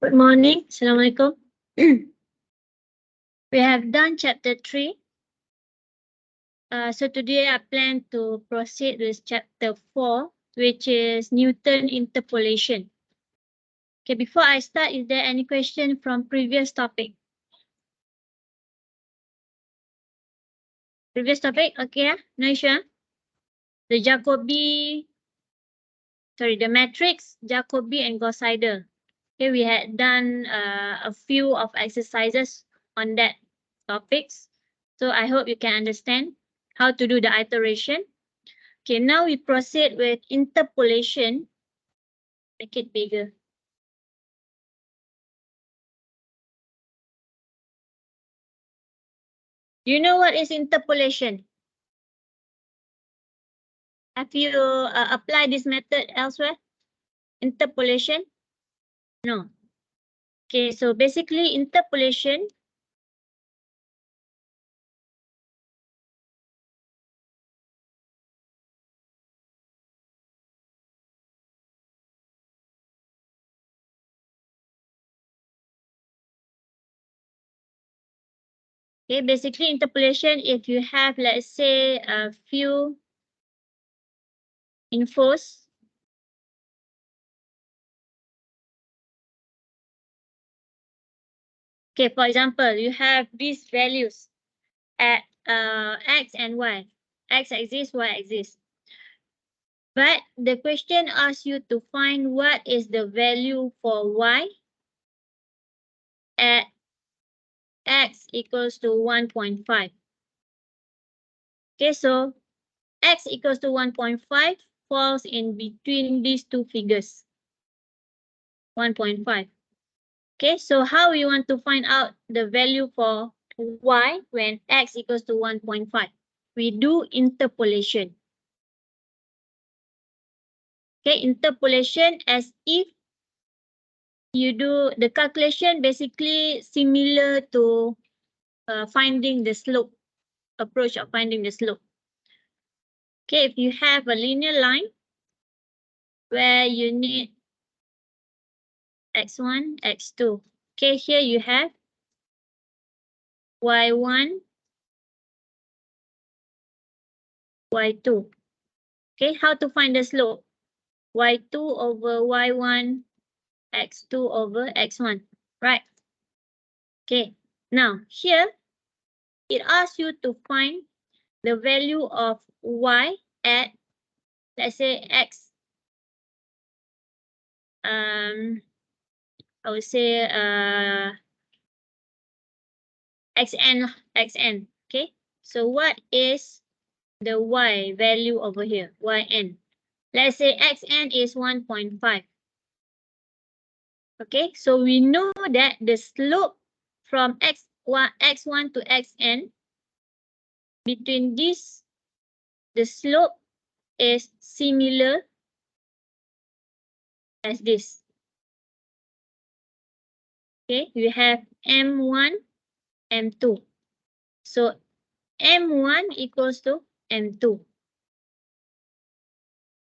Good morning. Assalamualaikum. We have done chapter 3. So today I plan to proceed with chapter 4, which is Newton interpolation. Okay, before I start, is there any question from previous topic? Previous topic, okay, no issue. The matrix, Jacobi and Gauss-Seidel. Okay, we had done a few of exercises on that topics. So I hope you can understand how to do the iteration. Okay, now we proceed with interpolation. Make it bigger. Do you know what is interpolation? Have you applied this method elsewhere? Interpolation? No. Okay, so basically interpolation okay, basically interpolation, if you have, let's say, a few infos. Okay, for example, you have these values at x and y. X exists, y exists. But the question asks you to find what is the value for y at x equals to 1.5. Okay, so x equals to 1.5 falls in between these two figures. 1.5. Okay, so how we want to find out the value for y when x equals to 1.5? We do interpolation. Okay, interpolation as if you do the calculation basically similar to finding the slope, approach of finding the slope. Okay, if you have a linear line where you need x1, x2. Okay, here you have y1, y2. Okay, how to find the slope? y2 over y1, x2 over x1, right? Okay, now here it asks you to find the value of y at, let's say, x. I would say xn. Okay, so what is the y value over here? Yn. Let's say xn is 1.5. Okay, so we know that the slope from x1 to xn, between this, the slope is similar as this. Okay, we have m1, m2. So m1 equals to m2.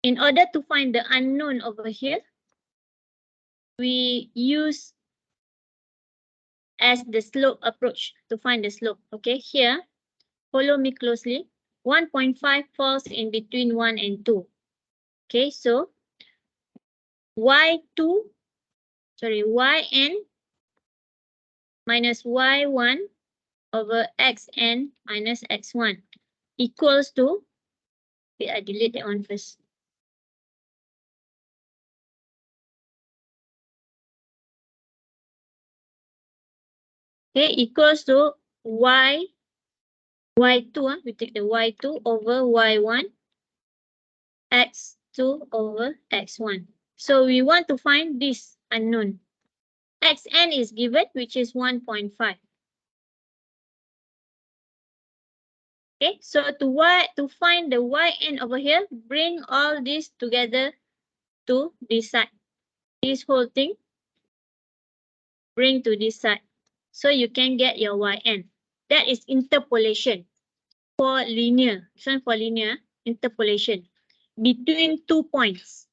In order to find the unknown over here, we use as the slope approach to find the slope. Okay, here, follow me closely. 1.5 falls in between 1 and 2. Okay, so yn minus y1 over xn minus x1 equals to, okay, I delete that one first. Okay, equals to y2, we take the y2 over y1, x2 over x1. So we want to find this unknown. Xn is given, which is 1.5. Okay, so to find the yn over here, bring all this together to this side. This whole thing, bring to this side. So you can get your yn. That is interpolation for linear. This one for linear, interpolation between 2 points.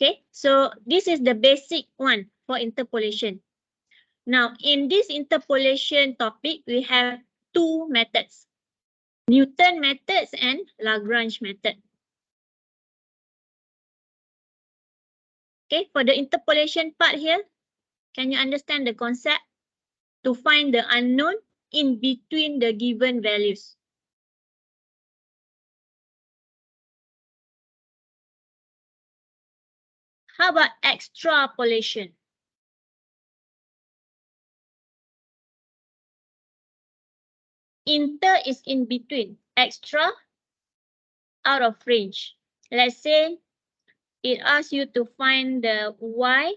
Okay, so this is the basic one for interpolation. Now, in this interpolation topic, we have two methods, Newton methods and Lagrange method. Okay, for the interpolation part here, can you understand the concept? To find the unknown in between the given values. How about extrapolation? Inter is in between, extra out of range. Let's say it asks you to find the y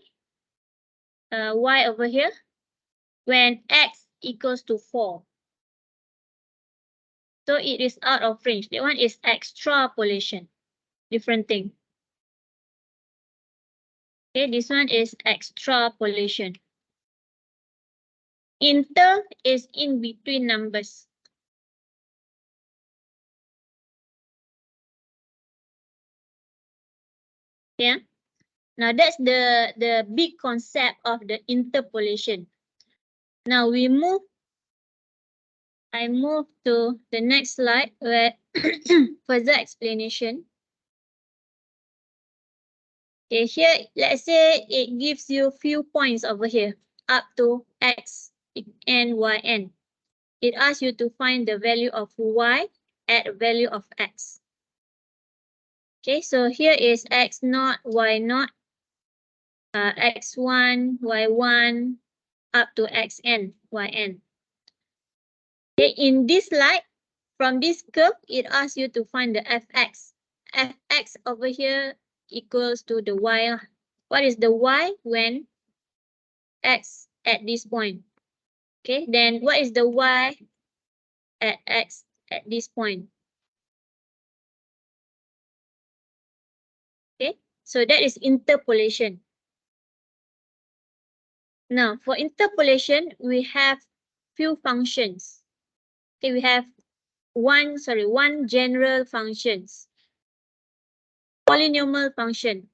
over here when x equals to 4. So it is out of range. That one is extrapolation, different thing. Okay, this one is extrapolation. Inter is in between numbers. Yeah. Now that's the big concept of the interpolation. Now I move to the next slide where further explanation. Okay, here let's say it gives you few points over here up to x and yn. It asks you to find the value of y at a value of x. Okay, so here is x naught, y naught, x1, y1, up to xn, yn. Okay, in this slide, from this curve, it asks you to find the fx. Fx over here equals to the y. What is the y when x at this point? Okay, then what is the y at x at this point? Okay, so that is interpolation. Now, for interpolation, we have few functions. Okay, we have one general functions. Polynomial function.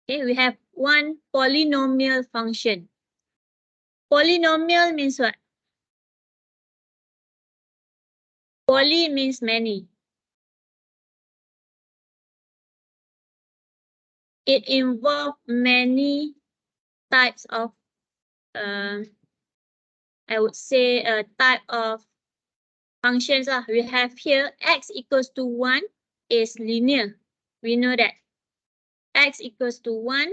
Okay, we have one polynomial function. Polynomial means what? Poly means many. It involves many types of, I would say, a type of functions. We have here x equals to 1 is linear. We know that. X equals to 1,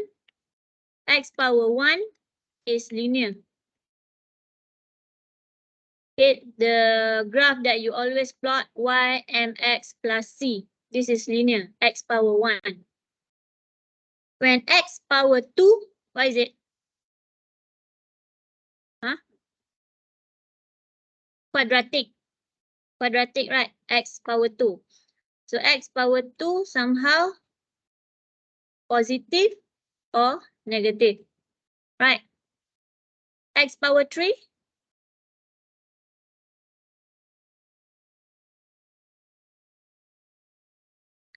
x power 1 is linear. Okay, the graph that you always plot, y mx plus c. This is linear, x power 1. When x power 2, what is it? Huh? Quadratic. Quadratic, right? X power 2. So x power 2 somehow positive or negative, right? X power 3.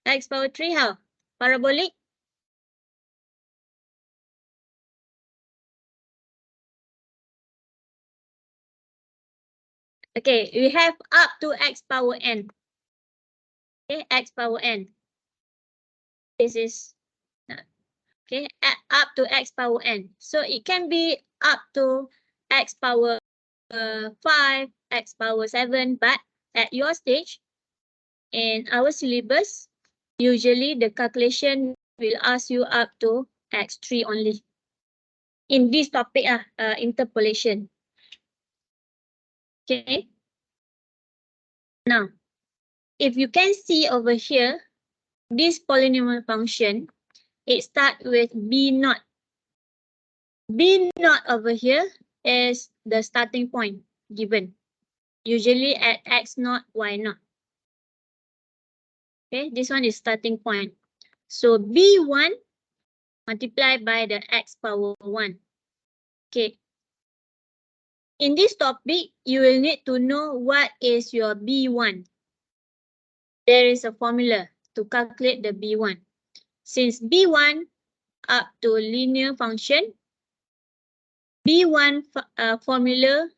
X power 3 how? Parabolic? Okay, we have up to x power n. Okay, x power n. This is, okay, up to x power n. So it can be up to x power 5, x power 7, but at your stage, in our syllabus, usually the calculation will ask you up to x3 only. In this topic, interpolation. Okay. Now, if you can see over here, this polynomial function, it starts with b naught. B naught over here is the starting point given, usually at x naught, y naught. Okay, this one is starting point. So b1 multiplied by the x power 1. Okay. In this topic, you will need to know what is your b1. There is a formula. to calculate the B1. Since B1 up to linear function, B1 formula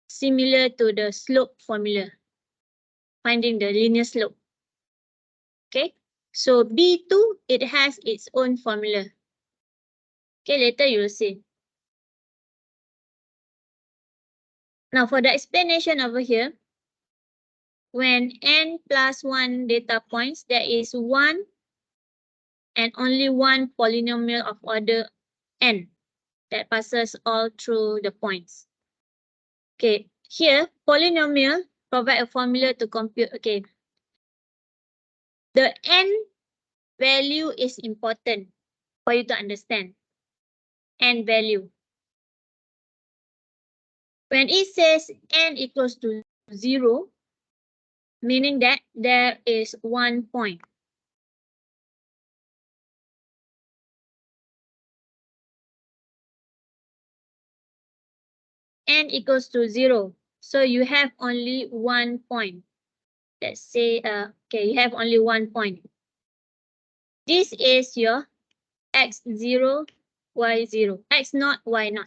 similar to the slope formula, finding the linear slope. Okay, so B2, it has its own formula. Okay, later you will see. Now for the explanation over here, when n plus 1 data points, there is one and only one polynomial of order n that passes all through the points. Okay, here polynomial provide a formula to compute. Okay, the n value is important for you to understand. N value. When it says n equals to 0, meaning that there is 1 point. N equals to 0, so you have only 1 point. Let's say, okay, you have only 1 point. This is your x0, y0, x0, y0.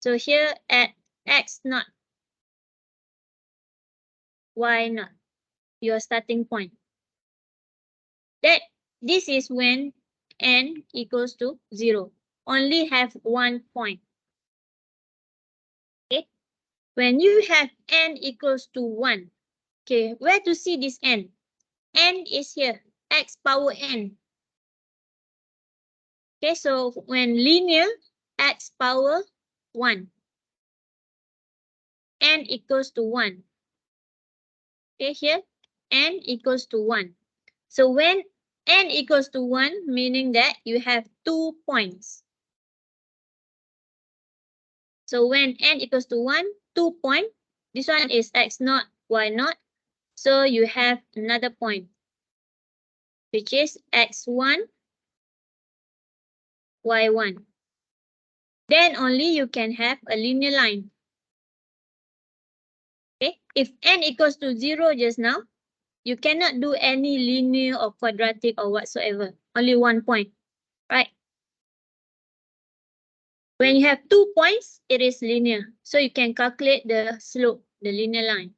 So here at x0, y0, your starting point. This is when n equals to 0. Only have 1 point. Okay. When you have n equals to 1, okay, where to see this n? N is here, x power n. Okay, so when linear, x power 1. N equals to 1. Okay, here, n equals to 1. So when n equals to 1, meaning that you have 2 points. So when n equals to 1, 2 points. This one is x0, y0. So you have another point, which is x1, y1. Then only you can have a linear line. Okay, if n equals to 0 just now, you cannot do any linear or quadratic or whatsoever. Only 1 point, right? When you have 2 points, it is linear. So you can calculate the slope, the linear line.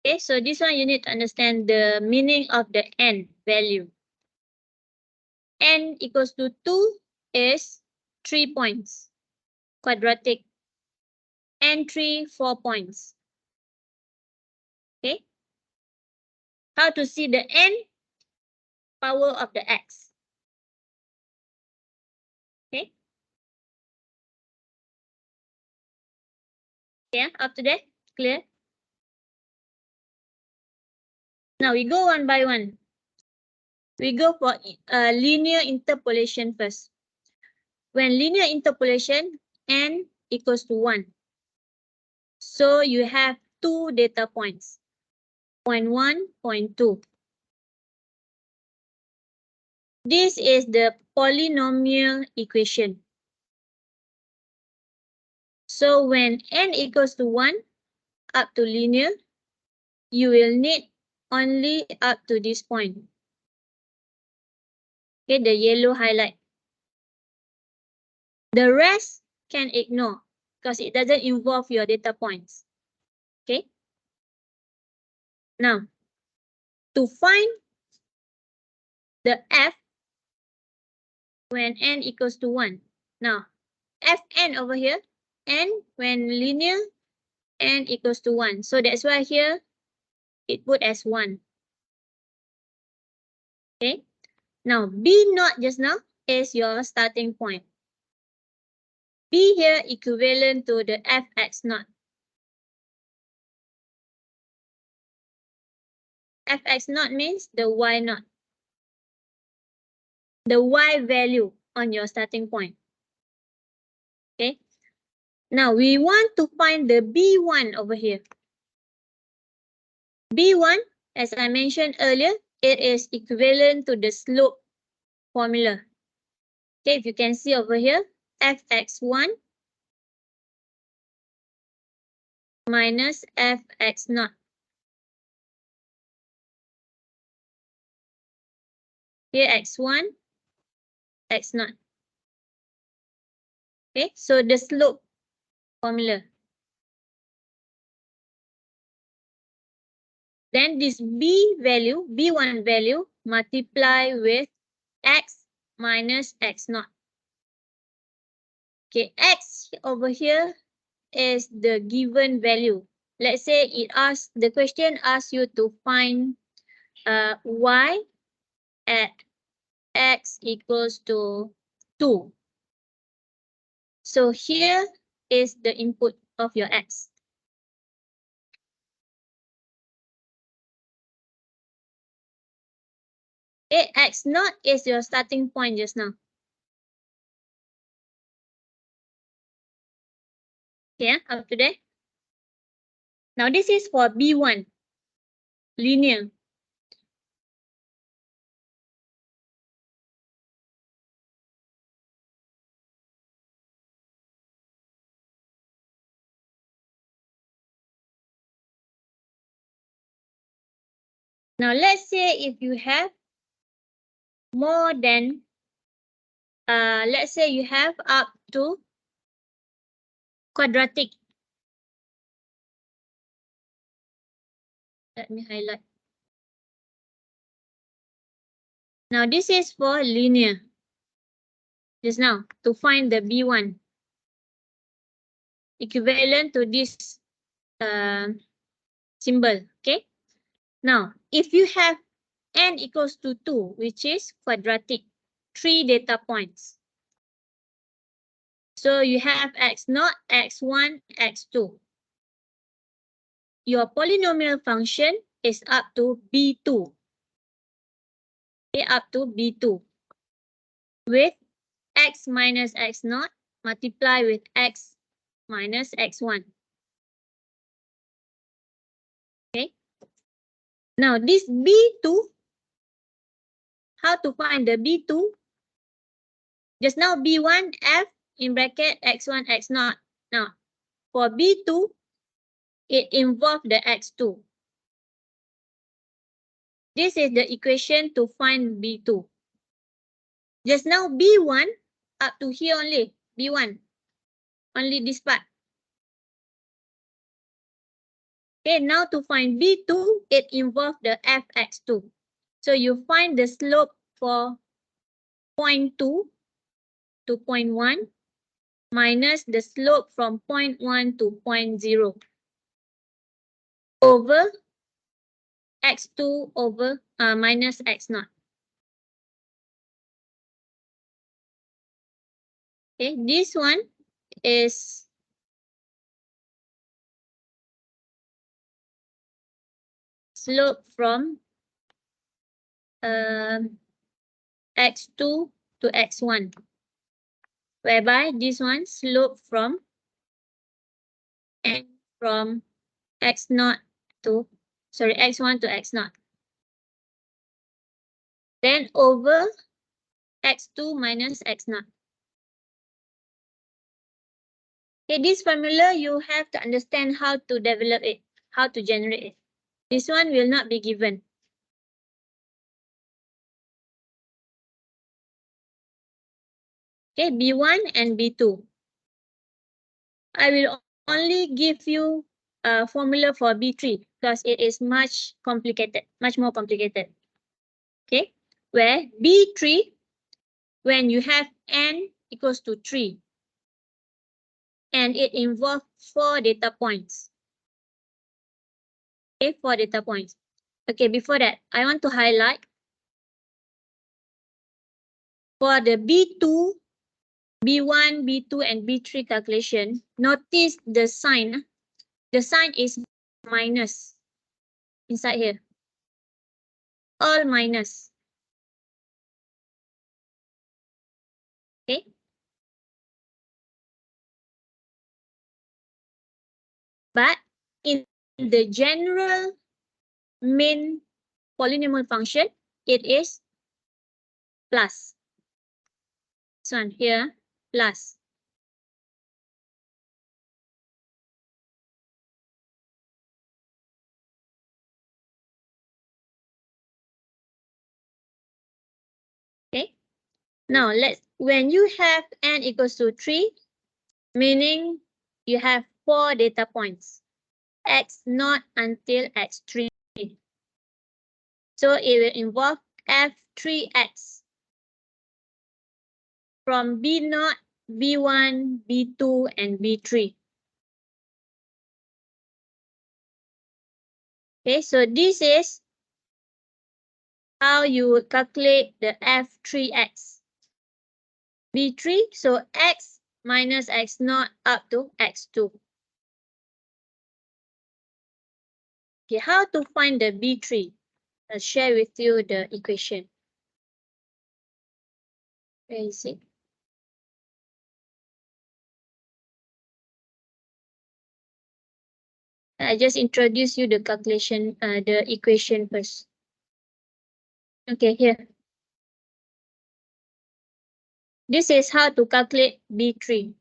Okay, so this one you need to understand the meaning of the n value. N equals to 2 is 3 points, quadratic. N3, 4 points. Okay. How to see the n power of the x? Okay. Yeah, up to that, clear? Now we go one by one. We go for linear interpolation first. When linear interpolation, n equals to 1. So you have 2 data points, 0.1, 0.2. This is the polynomial equation. So when n equals to 1 up to linear, you will need only up to this point. Okay, the yellow highlight. The rest can ignore because it doesn't involve your data points. Okay. Now, to find the f when n equals to 1. Now, fn over here, n when linear, n equals to 1. So that's why here it put as 1. Okay. Now, b0 just now is your starting point. B here equivalent to the fx0. Fx0 means the y0. The y value on your starting point. Okay. Now we want to find the B1 over here. B1, as I mentioned earlier, it is equivalent to the slope formula. Okay, if you can see over here, fx1 minus fx naught. Here x1, x naught. Okay, so the slope formula. Then this b1 value multiply with x minus x naught. Okay, x over here is the given value. Let's say the question asks you to find y at x equals to 2. So here is the input of your x. Okay, x naught is your starting point just now. Okay, up to there. Now this is for B1, linear. Now let's say if you have more than, let's say you have up to quadratic. Let me highlight. Now this is for linear. Just now, to find the B1 equivalent to this symbol, okay? Now, if you have n equals to 2, which is quadratic, 3 data points. So you have x0, x1, x2. Your polynomial function is up to B2. Okay, up to B2. With x minus x0 multiply with x minus x1. Okay. Now this B2, how to find the B2? Just now B1 f in bracket x1 x0. Now for B2, it involves the x2. This is the equation to find B2. Just now B1 up to here only, B1, only this part. Okay, now to find B2, it involves the fx2. So you find the slope for point 2 to point 1 minus the slope from point 1 to point 0 over x2 over minus x0. Okay, this one is slope from x2 to x1, whereby this one slope from x0 to x1 to x0. Then over x2 minus x0. Okay, this formula you have to understand how to develop it, how to generate it. This one will not be given. Okay, B1 and B2. I will only give you a formula for B3 because it is much complicated, much more complicated. Okay, where B3, when you have n equals to 3, and it involves 4 data points. Okay, 4 data points. Okay, before that, I want to highlight for the B2, B1, B2, and B3 calculation, notice the sign. The sign is minus inside here. All minus. Okay. But in the general main polynomial function, it is plus. This one here, plus. Now when you have n equals to 3, meaning you have 4 data points, x0 until x3. So it will involve f3x from b0, b1, b2, and b3. Okay, so this is how you would calculate the f3x. b3, so x minus x0 up to x2. Okay, how to find the b3? I'll share with you the equation. Where is it? I just introduce you the calculation, the equation first. Okay, here. This is how to calculate B3.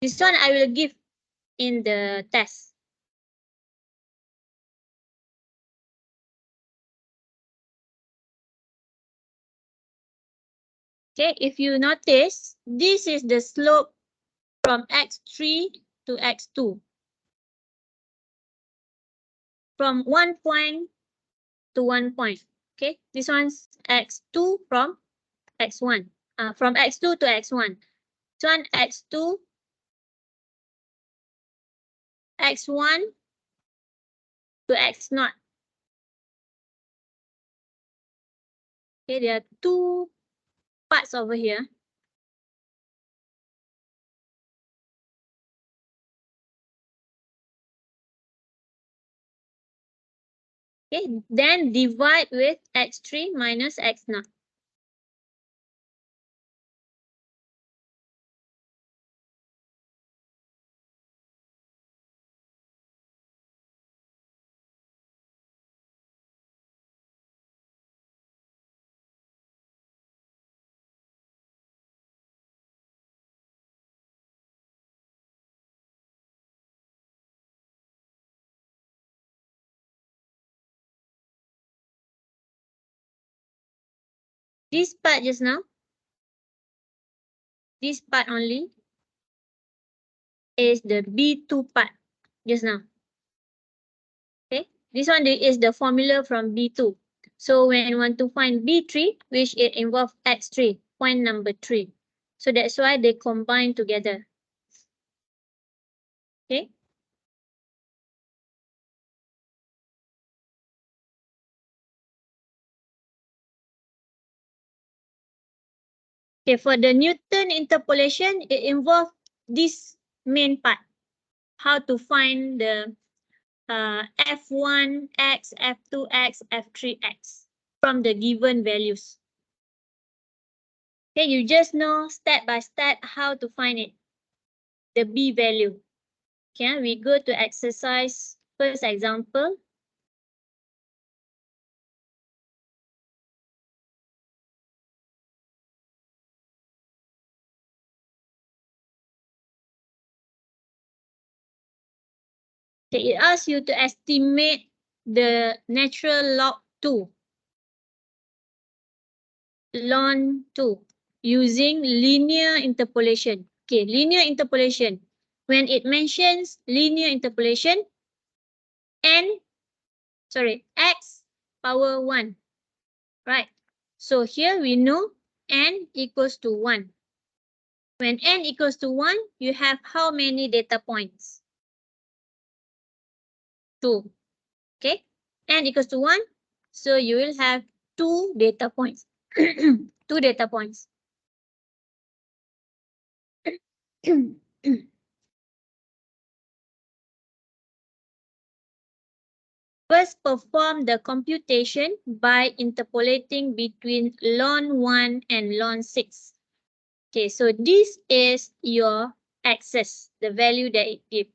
This one I will give in the test. Okay, if you notice, this is the slope from x3 to x2. From 1 point to 1 point. Okay, this one's x2 from x1. From x2 to x1. This one x2, x1 to x0. Okay, there are two parts over here. Okay, then divide with x3 minus x0. This part just now, this part only is the B2 part just now. Okay, this one is the formula from B2. So when you want to find B3, which it involves x3, point number 3. So that's why they combine together. Okay. Okay, for the Newton interpolation, it involves this main part. How to find the f1x, f2x, f3x from the given values. Okay, you just know step by step how to find it, the b value. Okay, we go to exercise first example. Okay, it asks you to estimate the natural log 2, ln 2, using linear interpolation. Okay, linear interpolation. When it mentions linear interpolation, x power 1, right? So here we know n equals to 1. When n equals to 1, you have how many data points? 2. Okay, n equals to 1, so you will have 2 data points. 2 data points. First, perform the computation by interpolating between ln 1 and ln 6. Okay, so this is your axis, the value that it gives.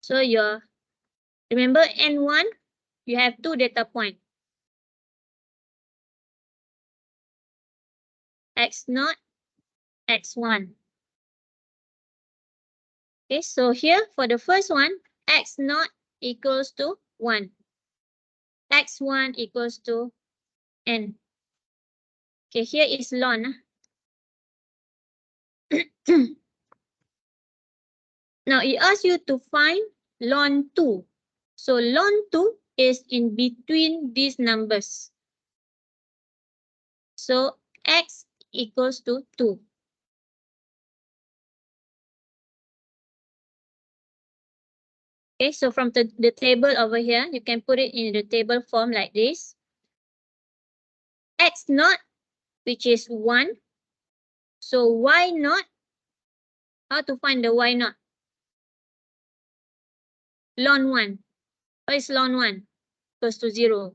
So remember N1, you have 2 data points. X0, X1. Okay, so here for the first one, x naught equals to 1. x1 equals to n. Okay, here is ln. Now it asks you to find ln 2. So ln 2 is in between these numbers. So x equals to 2. Okay, so from the table over here, you can put it in the table form like this. X naught, which is 1. So y naught, how to find the y naught? Ln 1. What is ln 1? Equals to 0.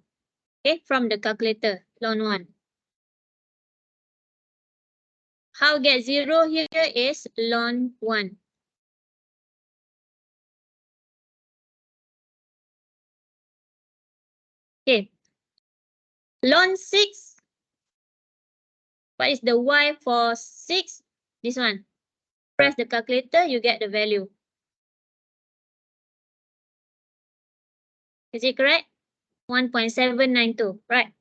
Okay, from the calculator, ln 1. How get 0 here is ln 1. Okay. Ln 6. What is the y for 6? This one. Press the calculator, you get the value. Is it correct? 1.792, right?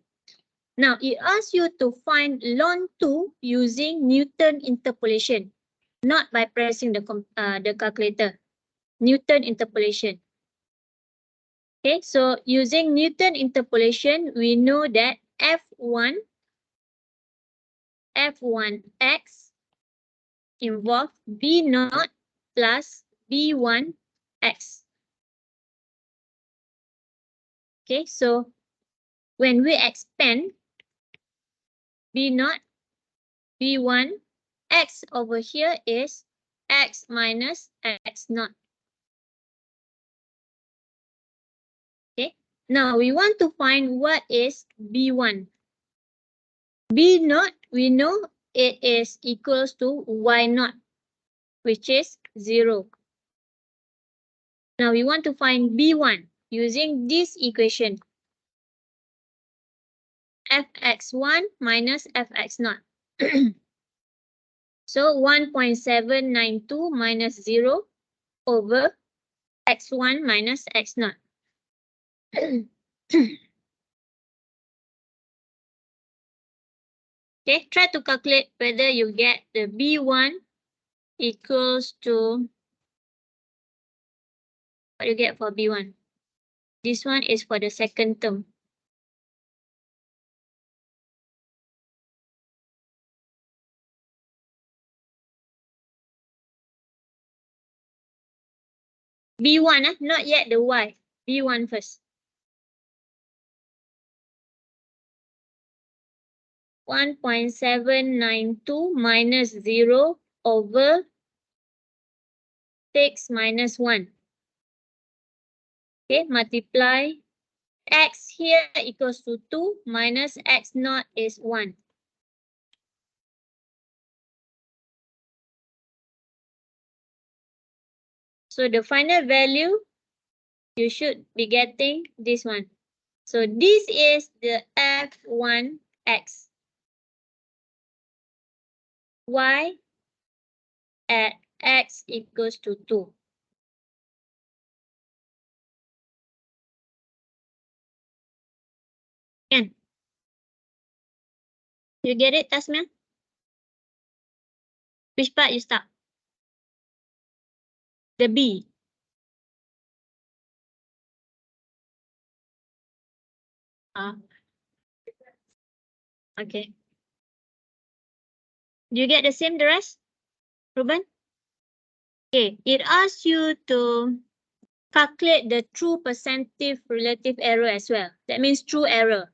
Now, it asks you to find ln 2 using Newton interpolation, not by pressing the calculator. Newton interpolation. Okay, so using Newton interpolation, we know that F1x involve B naught plus B1x. Okay, so when we expand B naught, B1, x over here is x minus x naught. Okay, now we want to find what is B1. B naught, we know it is equals to y naught, which is 0. Now we want to find B1 using this equation. Fx1 minus Fx0. So 1.792 minus 0 over x1 minus x0. Okay, try to calculate whether you get the B1 equals to what you get for B1. This one is for the second term. B1, not yet the Y. B1 first. 1.792 minus 0 over 6 minus 1. Okay, multiply. X here equals to 2 minus x naught is 1. So the final value, you should be getting this one. So this is the F1x. Y at x equals to 2. Can you get it, Tasmia? Which part you stop? The B. Okay. Do you get the same, the rest, Ruben? Okay, it asks you to calculate the true percentage relative error as well. That means true error.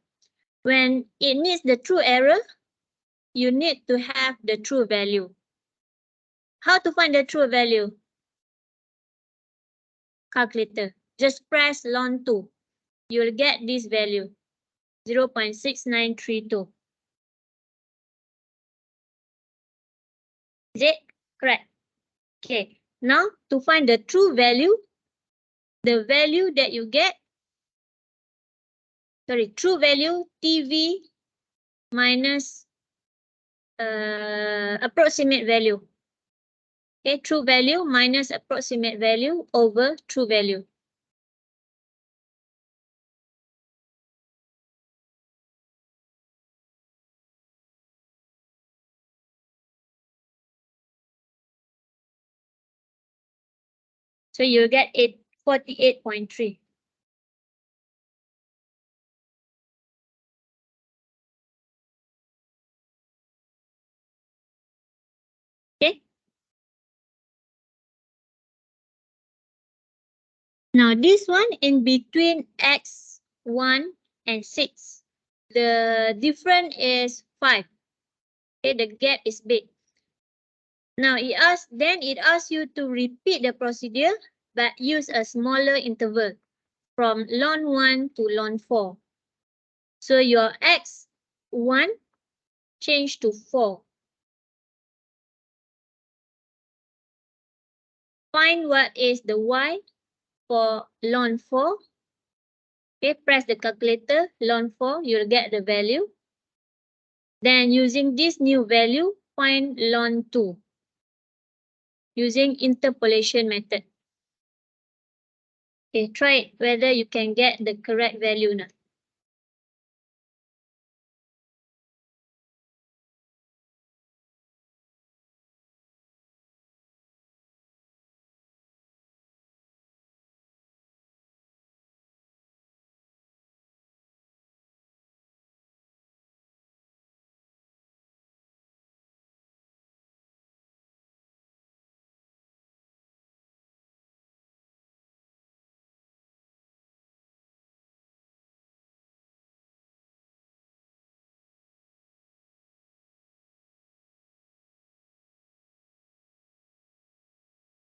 When it needs the true error, you need to have the true value. How to find the true value? Calculator. Just press ln 2. You'll get this value, 0.6932. Is it correct? Okay. Now to find the true value, the value that you get, true value TV minus approximate value. Okay, true value minus approximate value over true value. So you'll get 48.3. Okay. Now this one in between x1 and 6. The difference is 5. Okay, the gap is big. Now it asks you to repeat the procedure but use a smaller interval from ln 1 to ln 4. So your x1 change to 4. Find what is the y for ln 4. Okay, press the calculator, ln 4, you'll get the value. Then using this new value, find ln 2 using interpolation method. Okay, try it whether you can get the correct value now.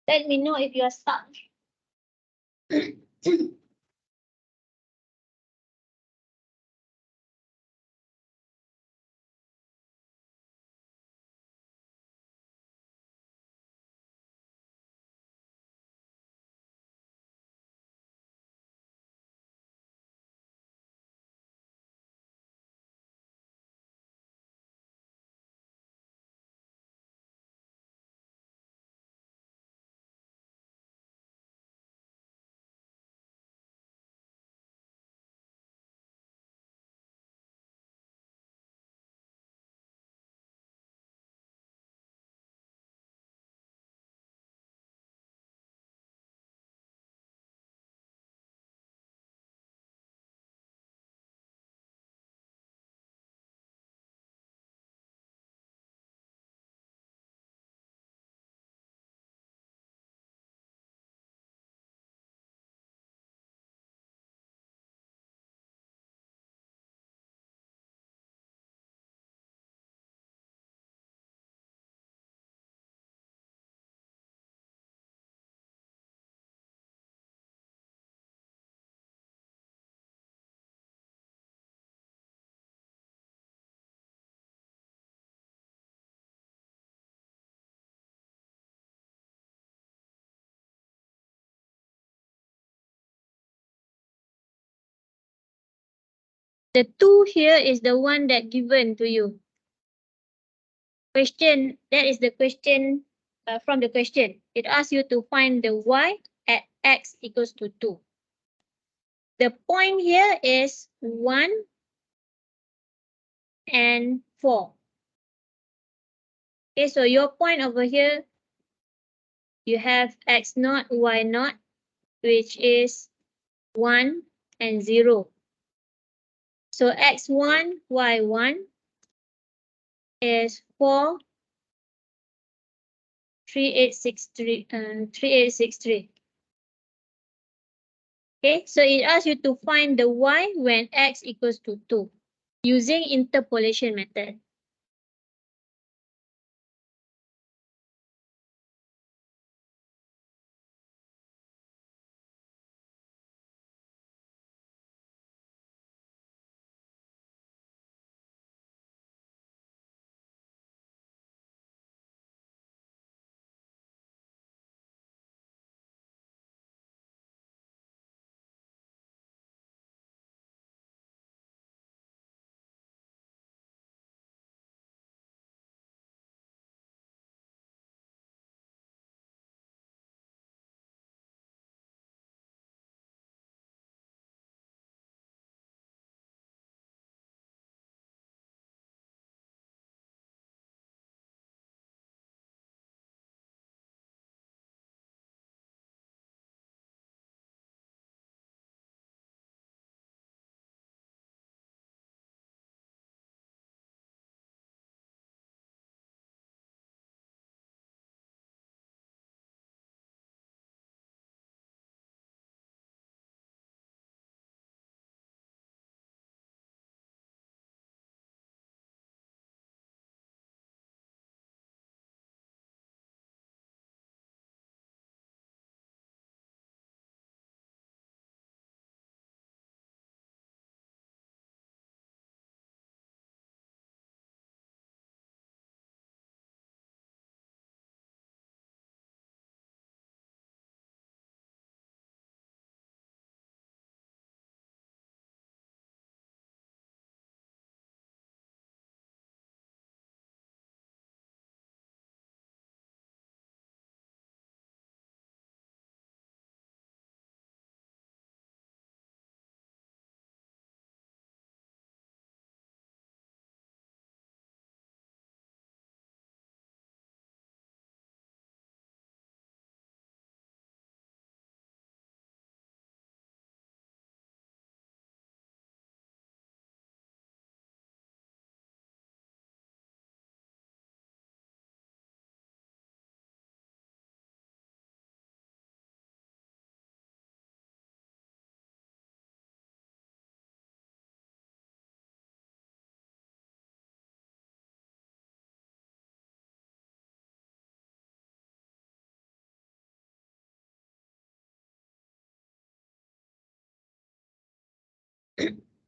Let me know if you are stuck. The 2 here is the one that given to you. Question, that is the question from the question. It asks you to find the y at x equals to 2. The point here is 1 and 4. Okay, so your point over here, you have x naught, y naught, which is 1 and 0. So x1, y1 is 4, 3863. Okay, so it asks you to find the y when x equals to 2 using interpolation method.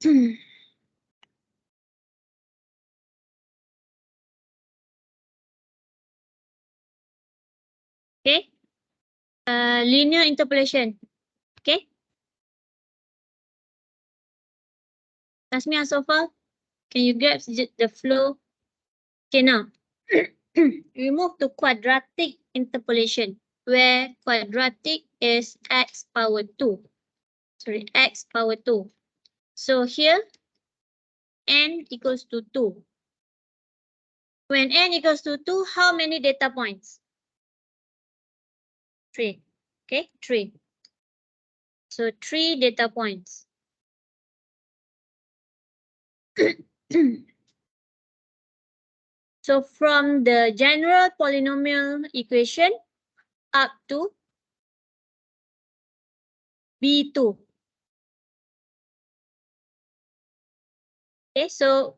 Okay. Linear interpolation. Okay. Tasmia, so far, can you grasp the flow? Okay, now we move to quadratic interpolation, where quadratic is x power 2. Sorry, x power 2. So here, n equals to 2. When n equals to 2, how many data points? 3. Okay, 3. So 3 data points. So from the general polynomial equation up to B2. Okay, so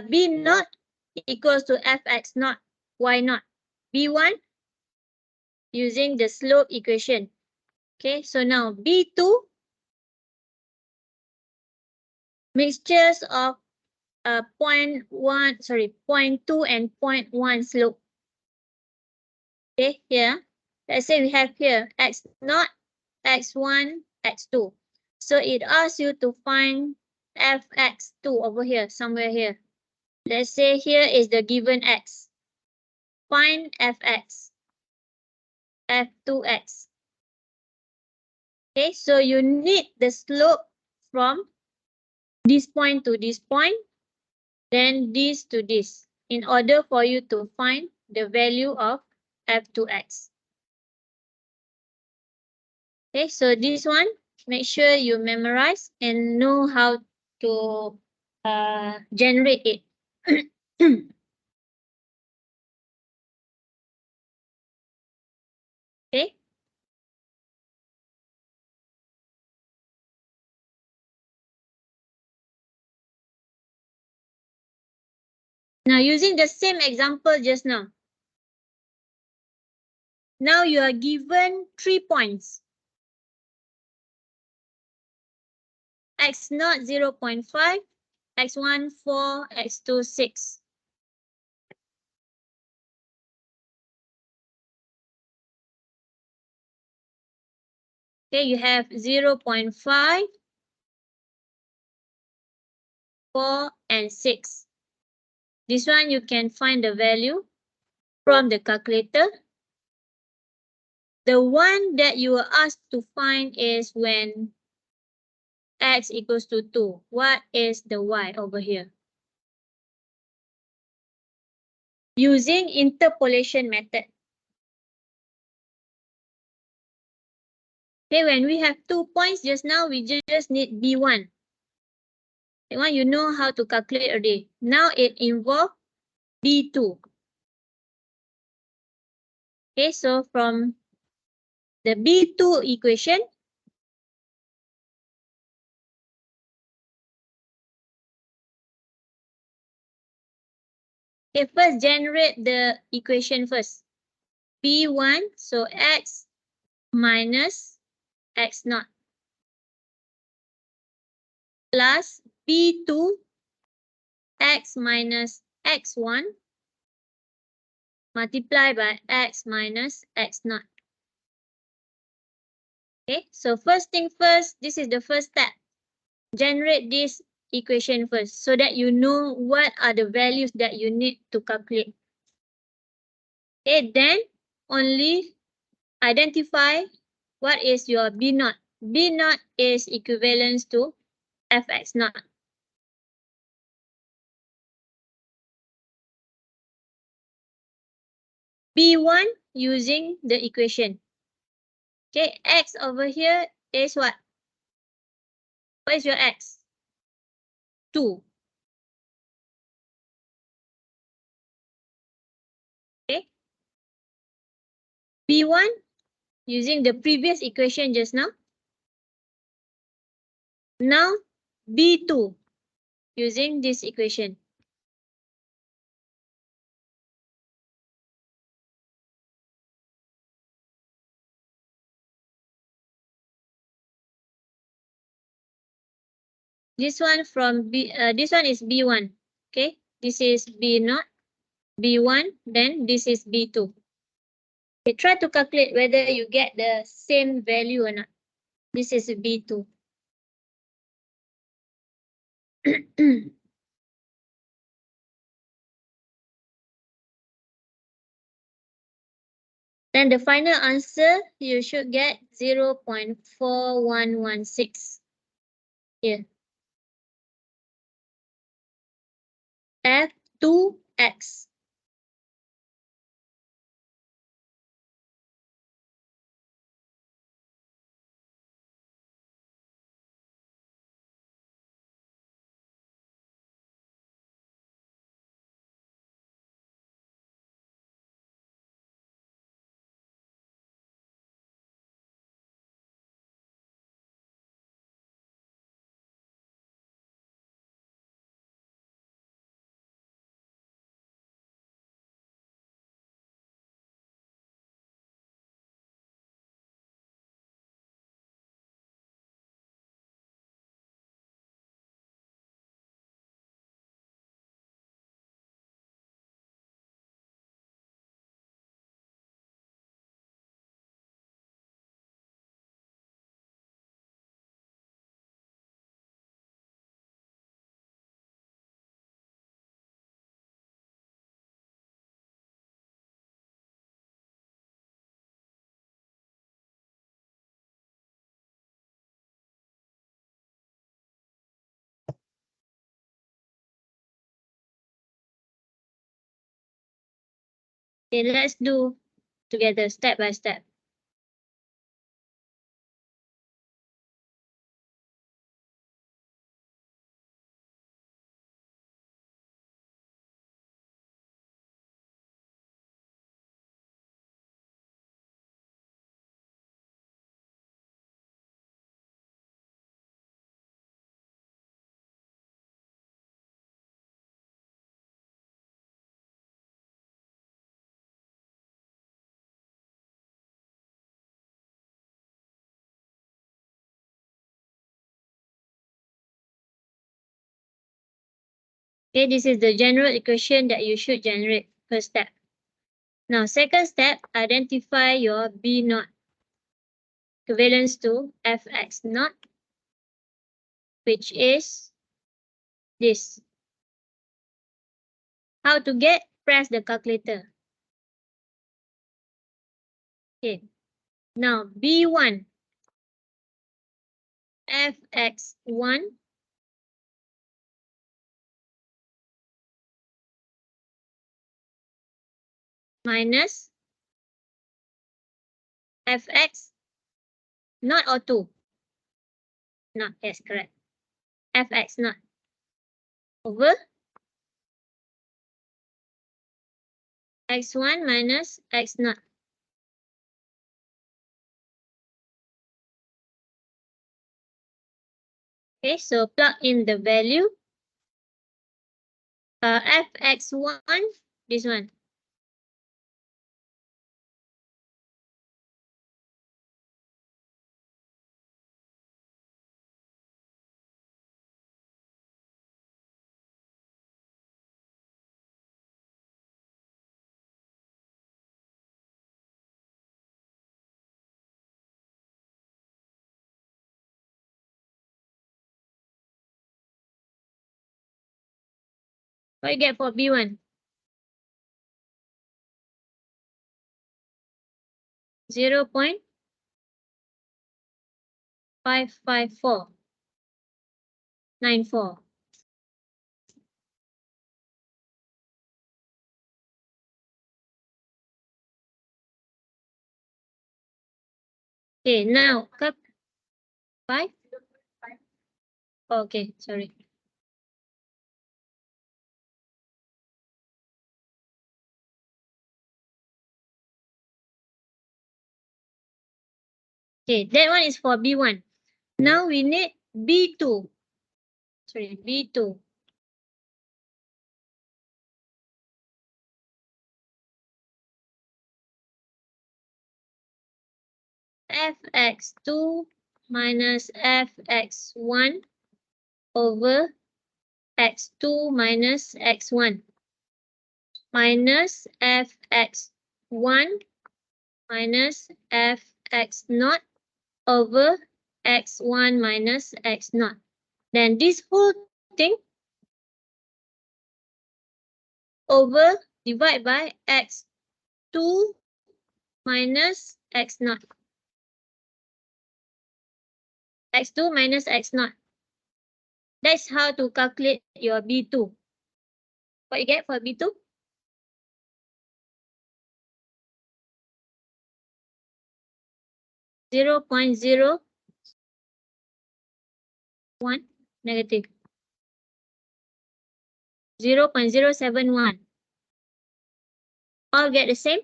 B naught equals to fx naught, y naught. B1 using the slope equation. Okay, so now B2 mixtures of 0.2 and 0.1 slope. Okay, here, let's say we have here x naught, x1, x2. So it asks you to find fx2 over here, somewhere here. Let's say here is the given x. Find fx, f2x. Okay, so you need the slope from this point to this point, then this to this, in order for you to find the value of f2x. Okay, so this one, make sure you memorize and know how to generate it. Okay. Now using the same example just now. Now you are given 3 points. X naught 0.5, x1 4, x2 6. Okay, you have 0.5, 4, and 6. This one you can find the value from the calculator. The one that you were asked to find is when x equals to 2. What is the y over here? Using interpolation method. Okay, when we have 2 points just now, we just need B1. That one you know how to calculate already. Now it involves B2. Okay, so from the B2 equation, okay, first generate the equation first. B1, so x minus x naught plus B2 x minus x1 multiplied by x minus x naught. Okay, so first thing first, this is the first step. Generate this equation first so that you know what are the values that you need to calculate. Okay, then only identify what is your B naught. B naught is equivalent to fx naught. B1 using the equation. Okay, x over here is what? What is your x? 2. Okay. B1 using the previous equation just now. Now B2 using this equation. This one from B, this one is B1. Okay, this is B0, B1, then this is B2. Okay, try to calculate whether you get the same value or not. This is B2. Then the final answer, you should get 0.4116 here. F2x. Okay, let's do together step by step. Okay, this is the general equation that you should generate first step. Now, second step, identify your B0 equivalence to Fx0, which is this. How to get? Press the calculator. Okay. Now, B1, Fx1 minus Fx not or 2. Not, yes, correct. Fx not over x1 minus x not. Okay, so plug in the value. Fx1, this one. What you get for B1? 0.55494. Okay, now cut 5. Okay, sorry. Okay, that one is for B1. Now we need B2. Sorry, B2. Fx2 minus Fx1 over x2 minus x1 minus fx1 minus fx0 over x1 minus x0. Then this whole thing over divide by x2 minus x0. x2 minus x0. That's how to calculate your B2. What you get for B2? 0.01 negative. 0.071. All get the same?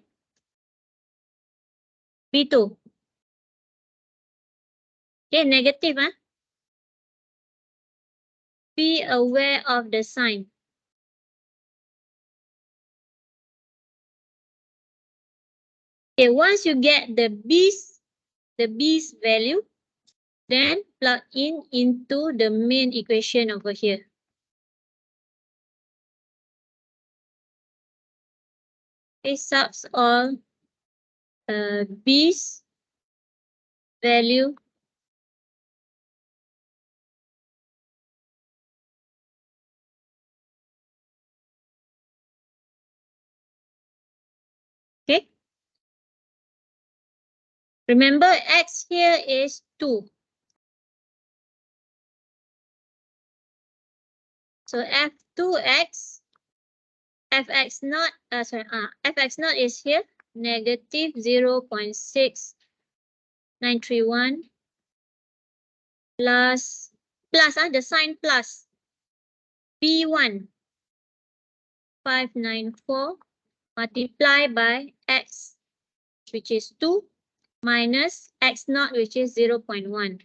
B2. Okay, negative, huh? Be aware of the sign. Okay, once you get the B's value, then plug in into the main equation over here. Okay, subs all B's value okay. Remember x here is 2. So f2x, fx0, fx0 is here, negative 0.6931 plus, the sign plus, B1, 594 multiplied by x, which is 2, minus x0, which is 0.1.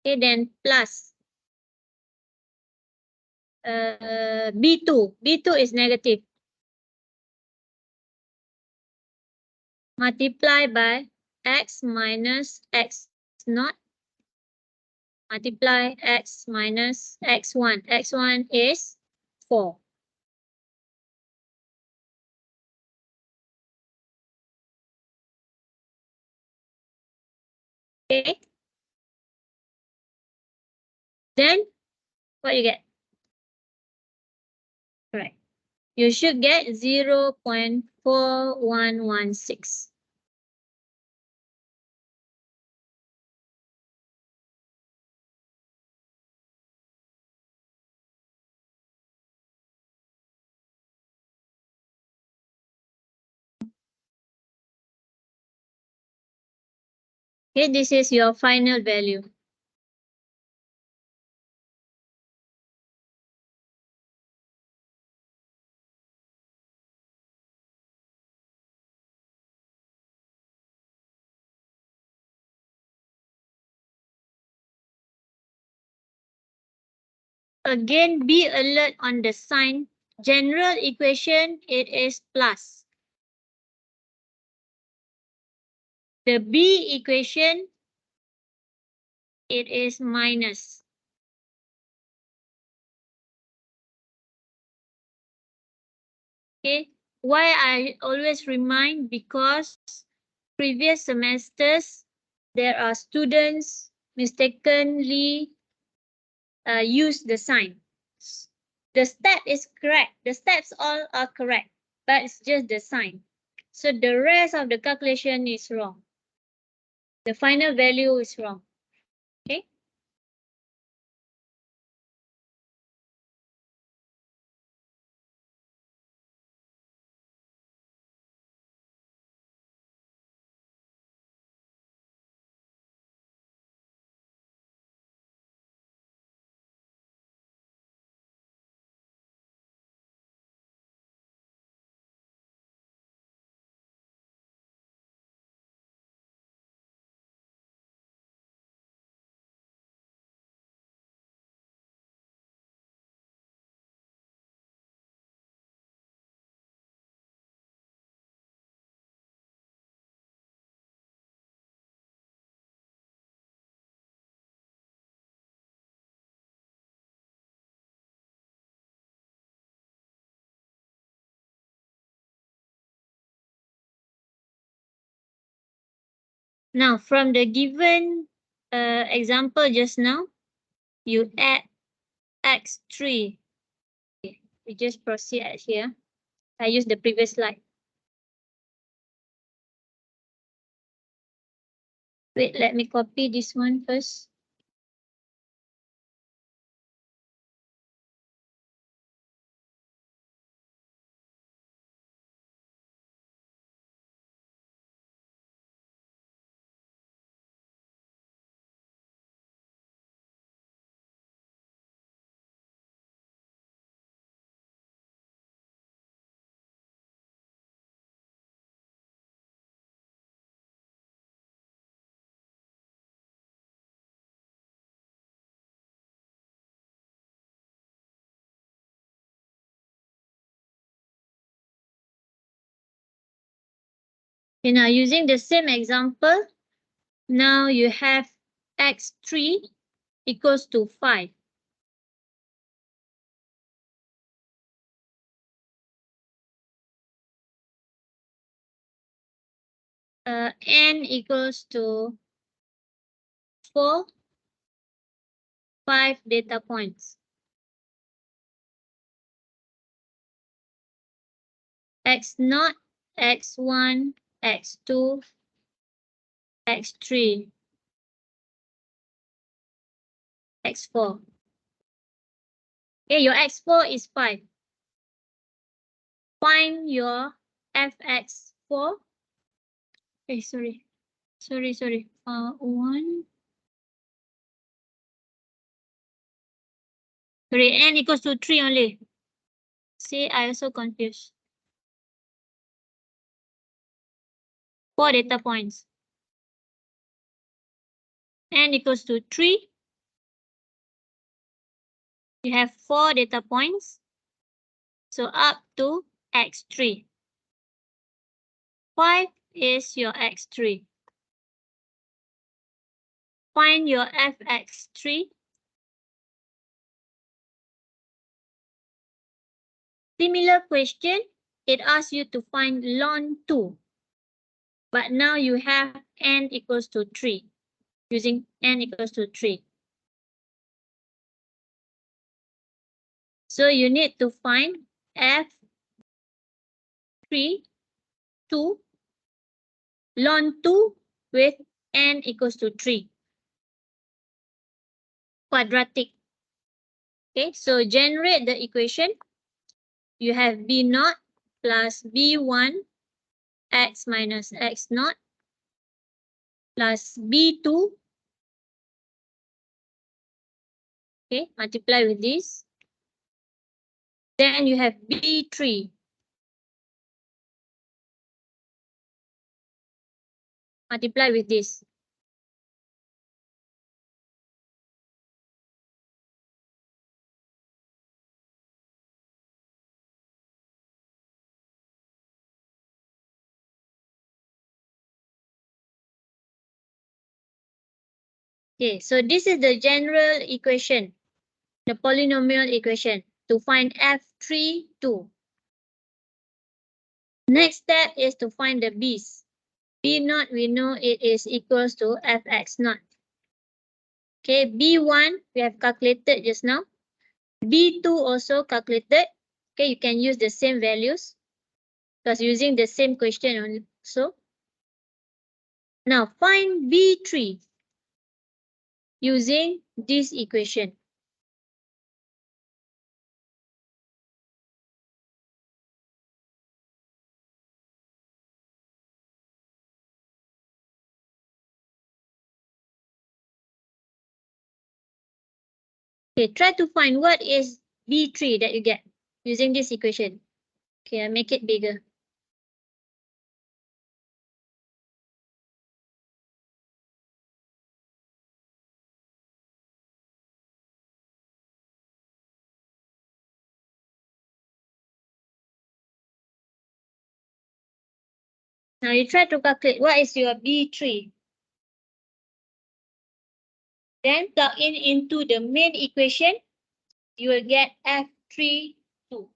Okay, then plus B2. B2 is negative. Multiply by x minus x0. Multiply x minus x1. x1 is 4. Okay. Then what you get? Correct. You should get 0.4116. Okay, this is your final value. Again, be alert on the sign. General equation, it is plus. The B equation, it is minus. Okay, why I always remind, because previous semesters, there are students mistakenly use the sign. The step is correct. The steps all are correct, but it's just the sign. So the rest of the calculation is wrong. The final value is wrong. Okay. Now, from the given example just now, you add x3. Okay, we just proceed at here. I use the previous slide. Wait, let me copy this one first. Okay, now using the same example, now you have x3 equals to 5. N equals to 4, 5 data points. X0, X1, X2, X3, X4. Okay, your X4 is 5. Find your Fx4. Okay, sorry. 1. Sorry, N equals to 3 only. See, I also confused. 4 data points. N equals to 3. You have 4 data points. So up to X3. 5 is your X3. Find your Fx3. Similar question, it asks you to find ln 2. But now you have N equals to 3. Using N equals to 3. So you need to find F3, 2, ln 2 with N equals to 3. Quadratic. Okay, so generate the equation. You have B0 plus B1 x minus x0 plus B2. Okay, multiply with this. Then you have B3. Multiply with this. Okay, so this is the general equation, the polynomial equation to find F3, 2. Next step is to find the B's. B0, we know it is equals to Fx0. Okay, B1, we have calculated just now. B2 also calculated. Okay, you can use the same values because using the same question also. Now find B3 using this equation. Okay, try to find what is B3 that you get using this equation. Okay, I make it bigger. Now you try to calculate what is your B3. Then plug in into the main equation. You will get F3, 2.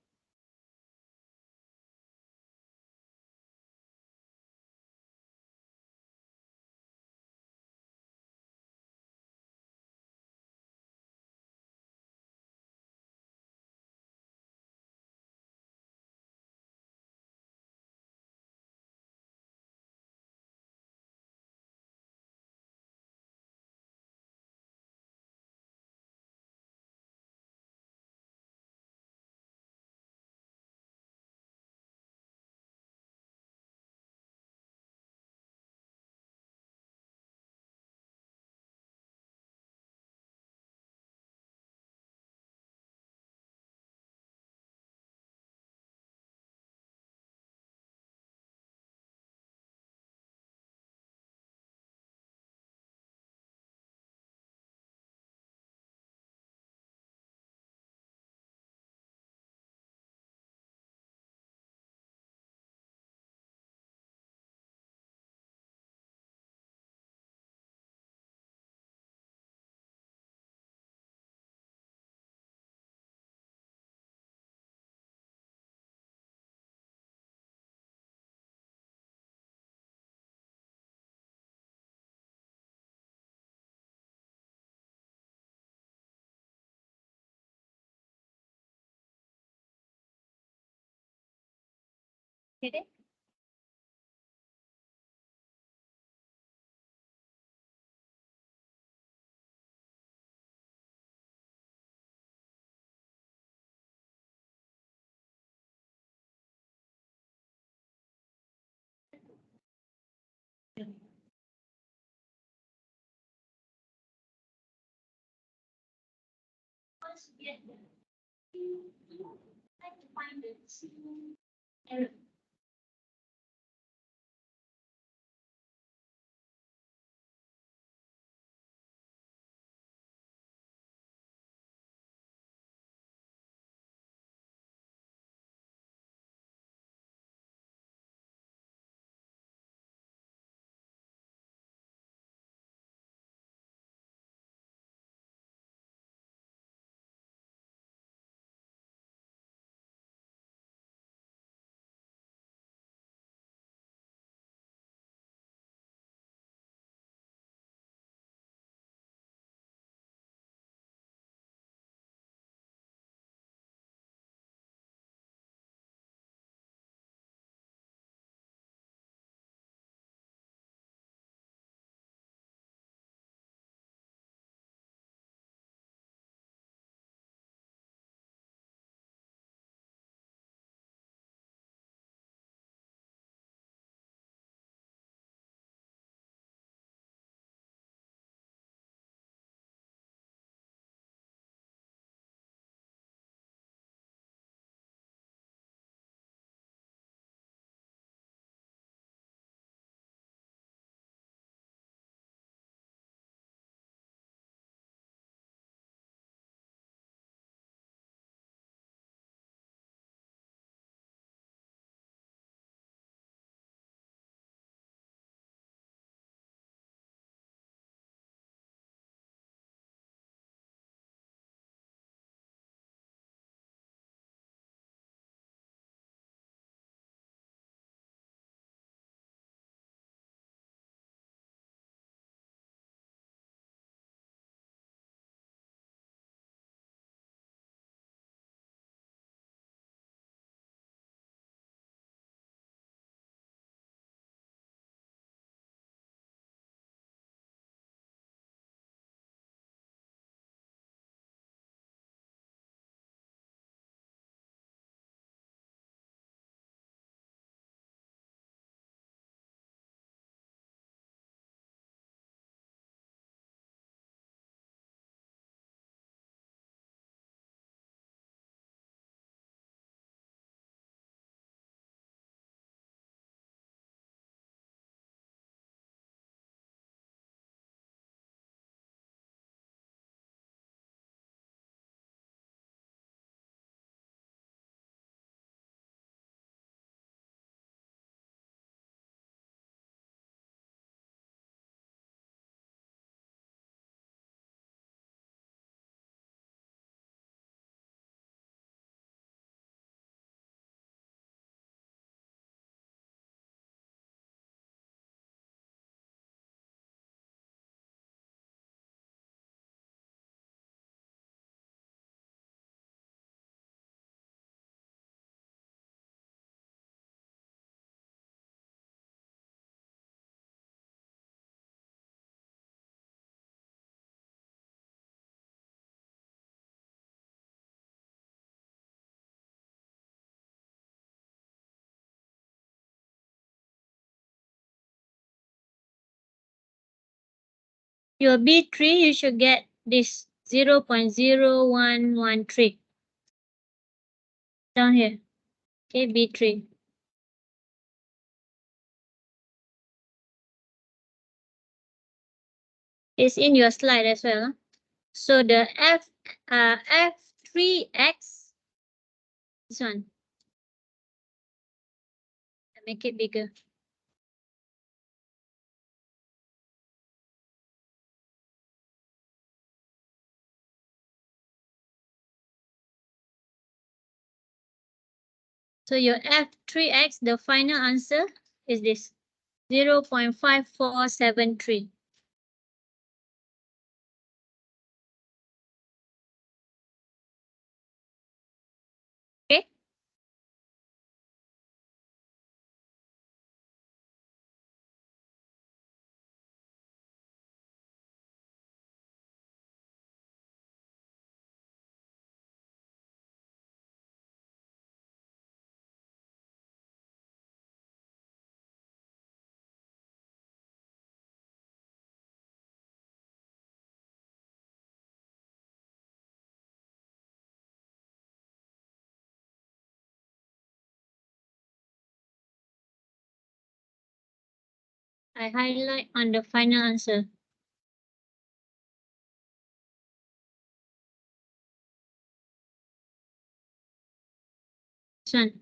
Okay. Your B3, you should get this 0.0113 down here. Okay, B3. It's in your slide as well. So the F3X, this one, make it bigger. So your F3X, the final answer is this 0.5473. Okay. I highlight on the final answer. This one.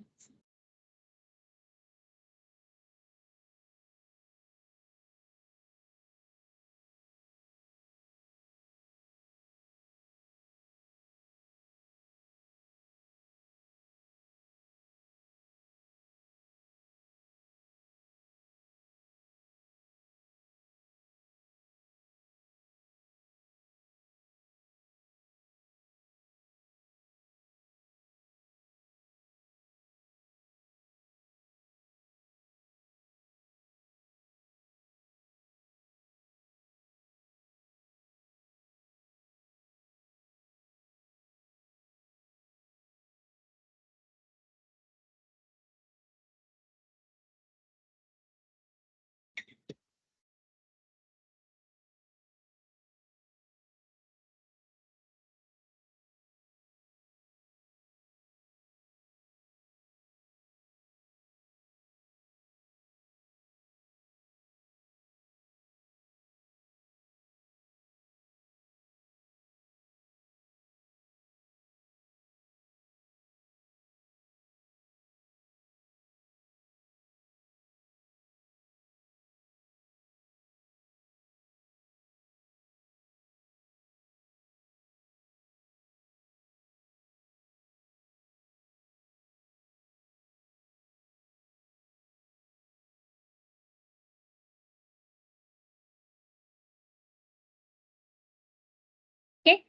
Okay.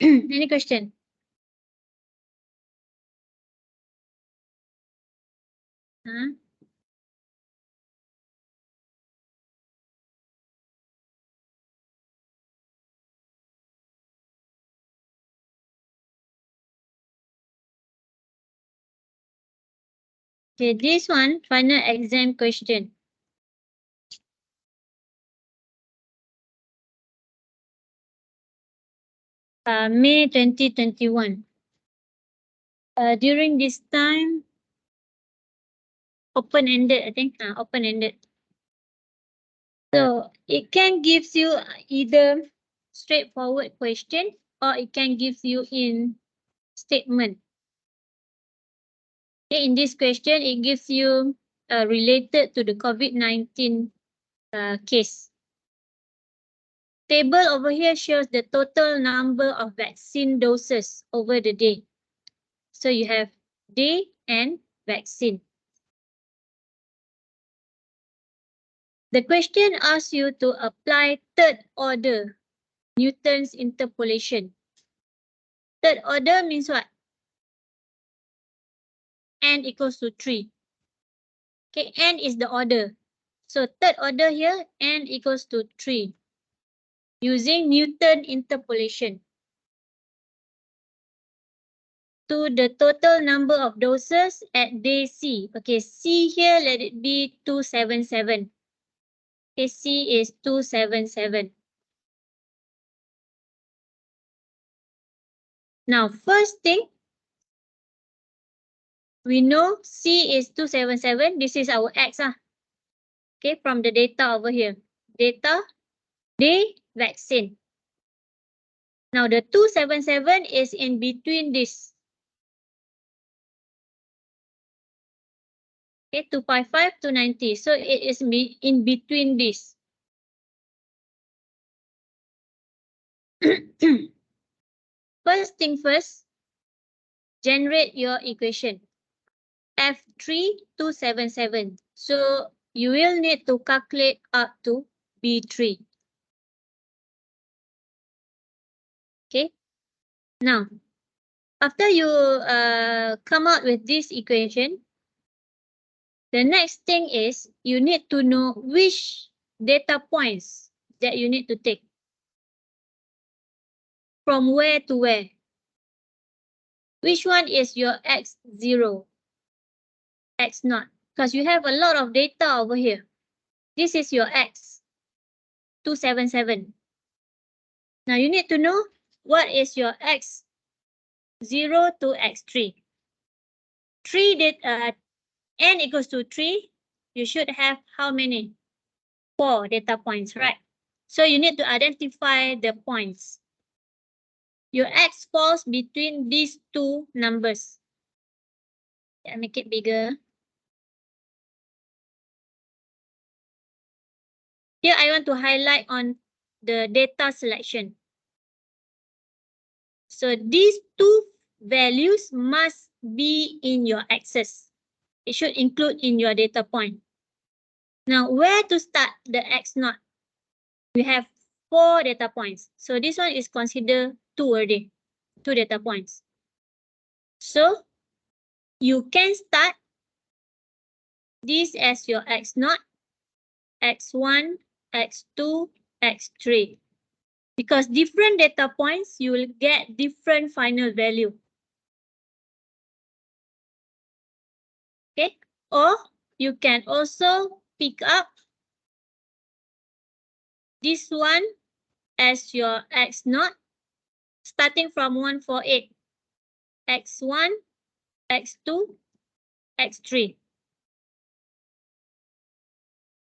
Any question? Huh? Okay, this one, final exam question. May 2021. During this time, open-ended, I think. Open-ended. So it can give you either straightforward question or it can give you in statement. Okay, in this question, it gives you related to the COVID-19 case. Table over here shows the total number of vaccine doses over the day. So you have day and vaccine. The question asks you to apply third order Newton's interpolation. Third order means what? N equals to 3. Okay, N is the order. So third order here, N equals to 3. Using Newton interpolation. To the total number of doses at day C. Okay, C here, let it be 277. Okay, C is 277. Now, first thing, we know C is 277. This is our X. Okay, from the data over here. Data, day, vaccine. Now, the 277 is in between this. Okay, 255 to 90. So it is in between this. First thing first, generate your equation. F3 277. So you will need to calculate up to B3. Okay. Now, after you come out with this equation, the next thing is you need to know which data points that you need to take. From where to where? Which one is your X0, X0? Because you have a lot of data over here. This is your X, 277. Now you need to know what is your X0 to X3. 3 data, N equals to 3. You should have how many? 4 data points, right? So you need to identify the points. Your X falls between these two numbers. I'll make it bigger. Here I want to highlight on the data selection. So these two values must be in your X's. It should include in your data point. Now, where to start the X naught? We have 4 data points. So this one is considered 2 already, 2 data points. So you can start this as your X naught, X1, X2, X3. Because different data points, you will get different final value. Okay, or you can also pick up this one as your X naught, starting from 148, X1, X2, X3.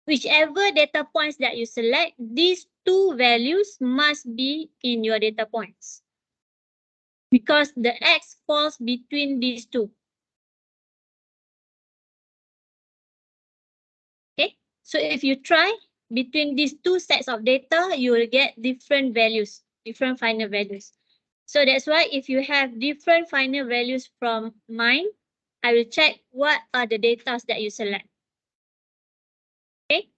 Whichever data points that you select, these two values must be in your data points because the X falls between these two. Okay, so if you try between these two sets of data, you will get different values, different final values. So that's why if you have different final values from mine, I will check what are the data that you select. Okay.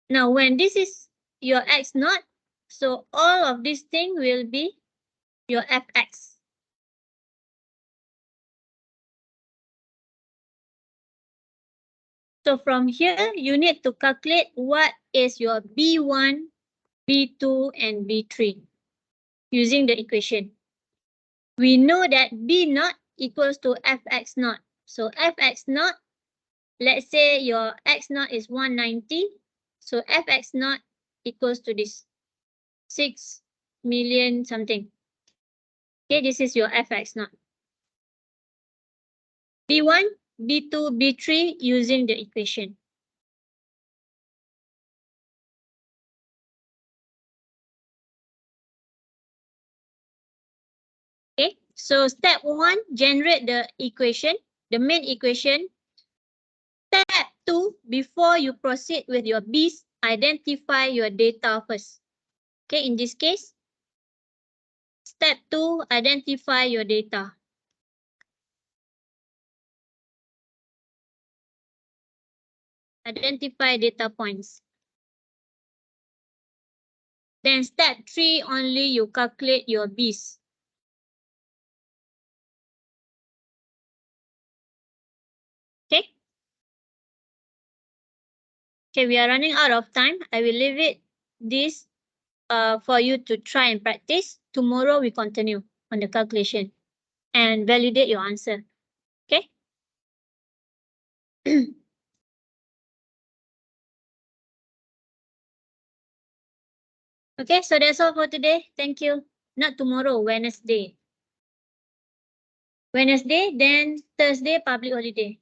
Now, when this is your X naught, so all of these things will be your Fx. So from here, you need to calculate what is your B1, B2, and B3 using the equation. We know that B naught equals to Fx naught. So Fx naught, let's say your X naught is 190. So Fx naught equals to this 6 million something. Okay, this is your Fx naught. B1, B2, B3 using the equation. Okay, so step 1, generate the equation, the main equation. Step 2, before you proceed with your B's, identify your data first. Okay, in this case, step 2, identify your data. Identify data points. Then step 3, only you calculate your B's. Okay. Okay, we are running out of time. I will leave it this for you to try and practice. Tomorrow we continue on the calculation and validate your answer. Okay. Okay, so that's all for today. Thank you. Not tomorrow, Wednesday. Wednesday, then Thursday, public holiday.